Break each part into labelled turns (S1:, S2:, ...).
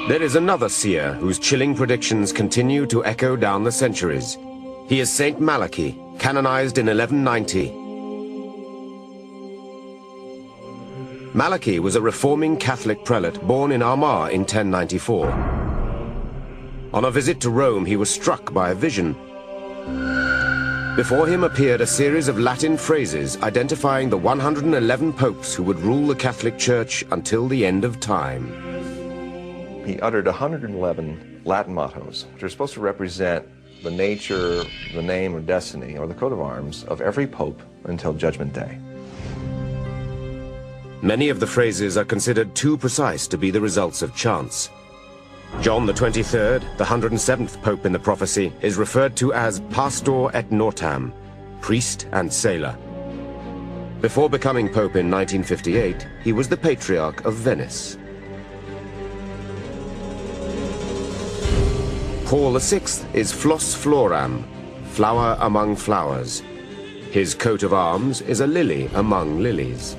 S1: There is another seer whose chilling predictions continue to echo down the centuries. He is St Malachis, canonized in 1190. Malachis was a reforming Catholic prelate born in Armagh in 1094. On a visit to Rome, he was struck by a vision. Before him appeared a series of Latin phrases identifying the 111 popes who would rule the Catholic Church until the end of time.
S2: He uttered 111 Latin mottos, which are supposed to represent the nature, the name, or destiny, or the coat of arms of every pope until Judgment Day.
S1: Many of the phrases are considered too precise to be the results of chance. John the 23rd, the 107th pope in the prophecy, is referred to as Pastor et Nortam, priest and sailor. Before becoming pope in 1958, he was the Patriarch of Venice. Paul VI is Flos Floram, flower among flowers. His coat of arms is a lily among lilies.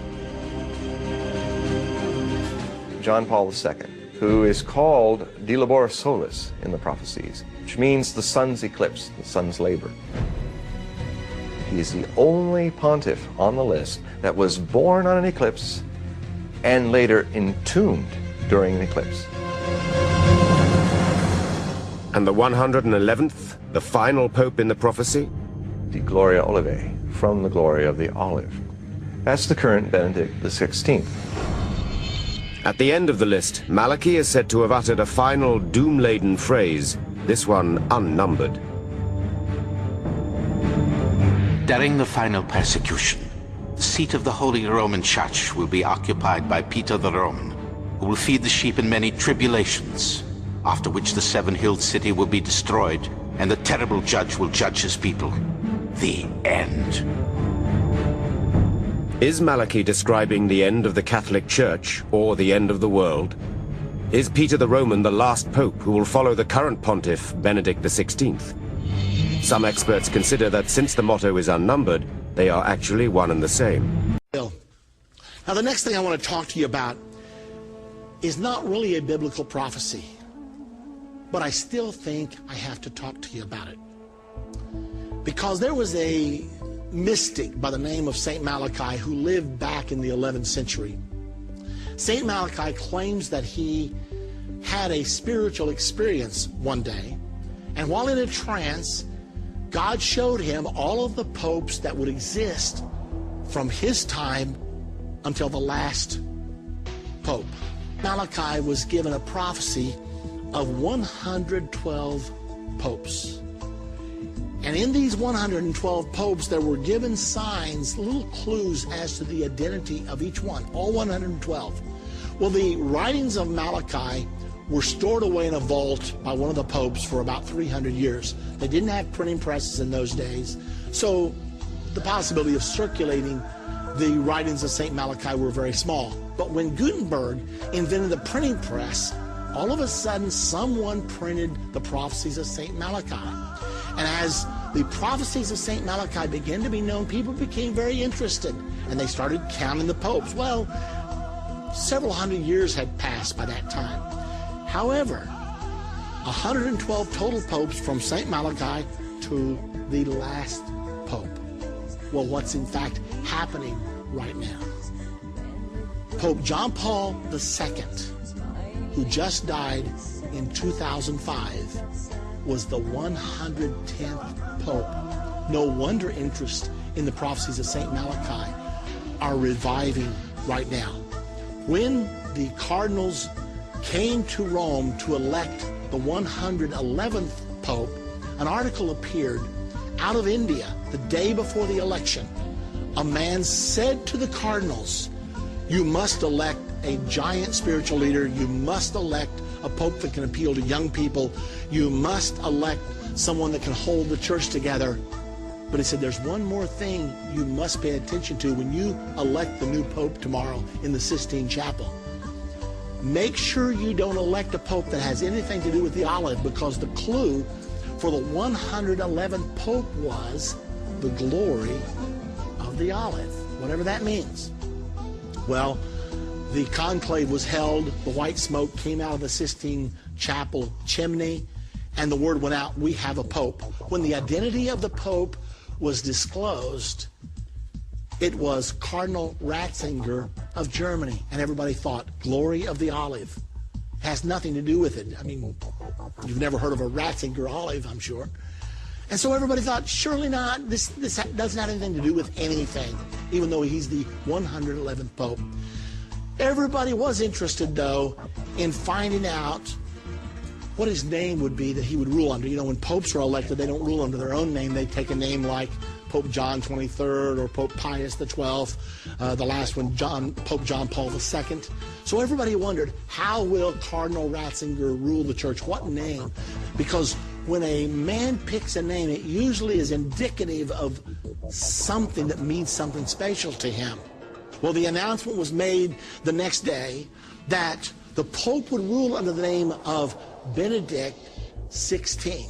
S2: John Paul II, who is called De Labora Solis in the prophecies, which means the sun's eclipse, the sun's labor. He is the only pontiff on the list that was born on an eclipse and later entombed during an eclipse.
S1: And the 111th, the final pope in the prophecy?
S2: De Gloria Olivae, from the glory of the olive. That's the current Benedict XVI.
S1: At the end of the list, Malachis is said to have uttered a final doom-laden phrase, this one unnumbered.
S3: During the final persecution, the seat of the Holy Roman Church will be occupied by Peter the Roman, who will feed the sheep in many tribulations, after which the seven-hilled city will be destroyed, and the terrible judge will judge his people. The end.
S1: Is Malachis describing the end of the Catholic Church, or the end of the world? Is Peter the Roman the last pope who will follow the current pontiff, Benedict XVI? Some experts consider that since the motto is unnumbered, they are actually one and the same.
S4: Now, the next thing I want to talk to you about is not really a biblical prophecy, but I still think I have to talk to you about it. Because there was a mystic by the name of St Malachis who lived back in the 11th century. St Malachis claims that he had a spiritual experience one day, and while in a trance, God showed him all of the popes that would exist from his time until the last pope. Malachi was given a prophecy of 112 popes. And in these 112 popes, there were given signs, little clues as to the identity of each one, all 112. Well, the writings of Malachi were stored away in a vault by one of the popes for about 300 years. They didn't have printing presses in those days, so the possibility of circulating the writings of St. Malachi were very small. But when Gutenberg invented the printing press, all of a sudden someone printed the prophecies of St. Malachi. And as the prophecies of St. Malachi began to be known, people became very interested, and they started counting the popes. Well, several hundred years had passed by that time. However, 112 total popes from St. Malachi to the last pope. Well, what's in fact happening right now? Pope John Paul II, who just died in 2005, was the 110th pope. No wonder interest in the prophecies of St. Malachi are reviving right now. When the cardinals came to Rome to elect the 111th pope, an article appeared out of India the day before the election. A man said to the cardinals, "You must elect a giant spiritual leader. You must elect a pope that can appeal to young people. You must elect someone that can hold the church together." But he said, there's one more thing you must pay attention to when you elect the new pope tomorrow in the Sistine Chapel. Make sure you don't elect a pope that has anything to do with the olive, because the clue for the 111th pope was the glory of the olive, whatever that means. Well, The conclave was held, the white smoke came out of the Sistine Chapel chimney, and the word went out, we have a pope. When the identity of the pope was disclosed, it was Cardinal Ratzinger of Germany, and everybody thought, glory of the olive. Has nothing to do with it. I mean, you've never heard of a Ratzinger olive, I'm sure. And so everybody thought, surely not, this doesn't have anything to do with anything, even though he's the 111th Pope. Everybody was interested, though, in finding out what his name would be that he would rule under. You know, when popes are elected, they don't rule under their own name. They take a name like Pope John XXIII or Pope Pius XII, the last one, Pope John Paul II. So everybody wondered, how will Cardinal Ratzinger rule the church? What name? Because when a man picks a name, it usually is indicative of something that means something special to him. Well, the announcement was made the next day that the Pope would rule under the name of Benedict XVI.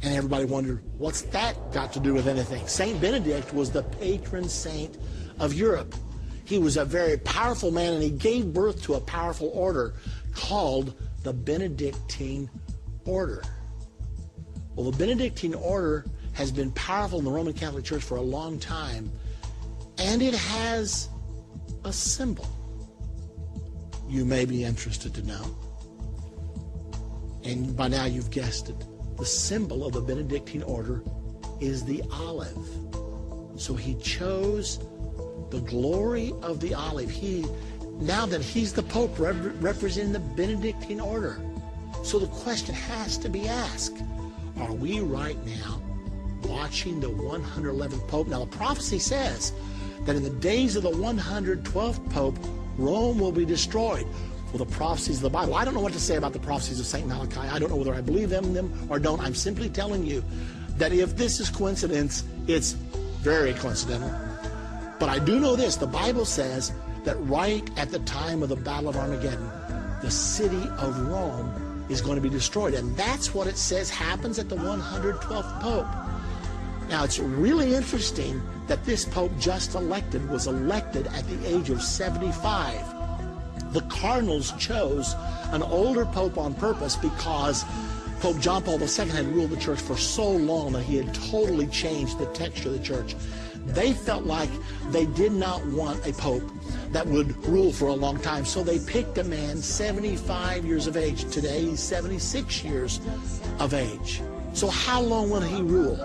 S4: And everybody wondered, what's that got to do with anything? Saint Benedict was the patron saint of Europe. He was a very powerful man, and he gave birth to a powerful order called the Benedictine Order. Well, the Benedictine Order has been powerful in the Roman Catholic Church for a long time, and it has a symbol. You may be interested to know. And by now you've guessed it. The symbol of the Benedictine order is the olive. So he chose the glory of the olive. Now that he's the Pope representing the Benedictine order. So the question has to be asked, are we right now watching the 111th Pope? Now the prophecy says that in the days of the 112th Pope, Rome will be destroyed. Well, the prophecies of the Bible, I don't know what to say about the prophecies of St Malachi. I don't know whether I believe them or don't. I'm simply telling you that if this is coincidence, it's very coincidental. But I do know this, the Bible says that right at the time of the Battle of Armageddon, the city of Rome is going to be destroyed. And that's what it says happens at the 112th Pope. Now, it's really interesting that this Pope just elected was elected at the age of 75. The cardinals chose an older pope on purpose because Pope John Paul II had ruled the church for so long that he had totally changed the texture of the church. They felt like they did not want a pope that would rule for a long time, so they picked a man 75 years of age. Today, he's 76 years of age. So how long will he rule?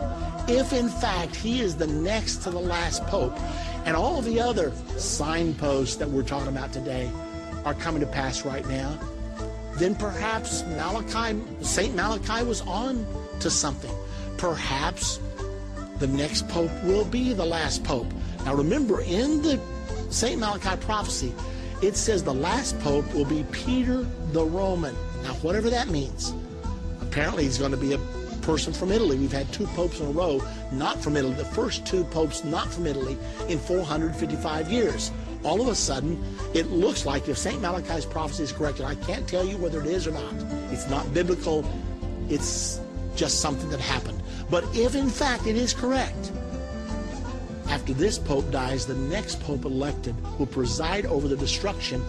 S4: If, in fact, he is the next to the last pope, and all the other signposts that we're talking about today are coming to pass right now, then perhaps St. Malachi was on to something. Perhaps the next pope will be the last pope. Now remember, in the St. Malachi prophecy, it says the last pope will be Peter the Roman. Now whatever that means, apparently he's going to be a person from Italy. We've had two popes in a row not from Italy, the first two popes not from Italy in 455 years. All of a sudden, it looks like if St. Malachi's prophecy is correct, and I can't tell you whether it is or not. It's not biblical. It's just something that happened. But if, in fact, it is correct, after this pope dies, the next pope elected will preside over the destruction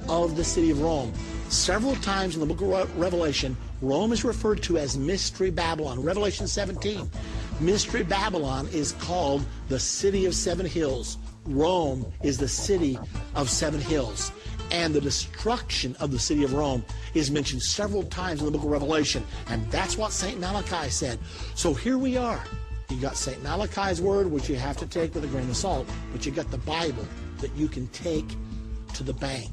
S4: of the city of Rome. Several times in the book of Revelation, Rome is referred to as Mystery Babylon. Revelation 17, Mystery Babylon is called the City of Seven Hills. Rome is the city of seven hills. And the destruction of the city of Rome is mentioned several times in the book of Revelation. And that's what St. Malachi said. So here we are. You got St. Malachi's word, which you have to take with a grain of salt, but you got the Bible that you can take to the bank.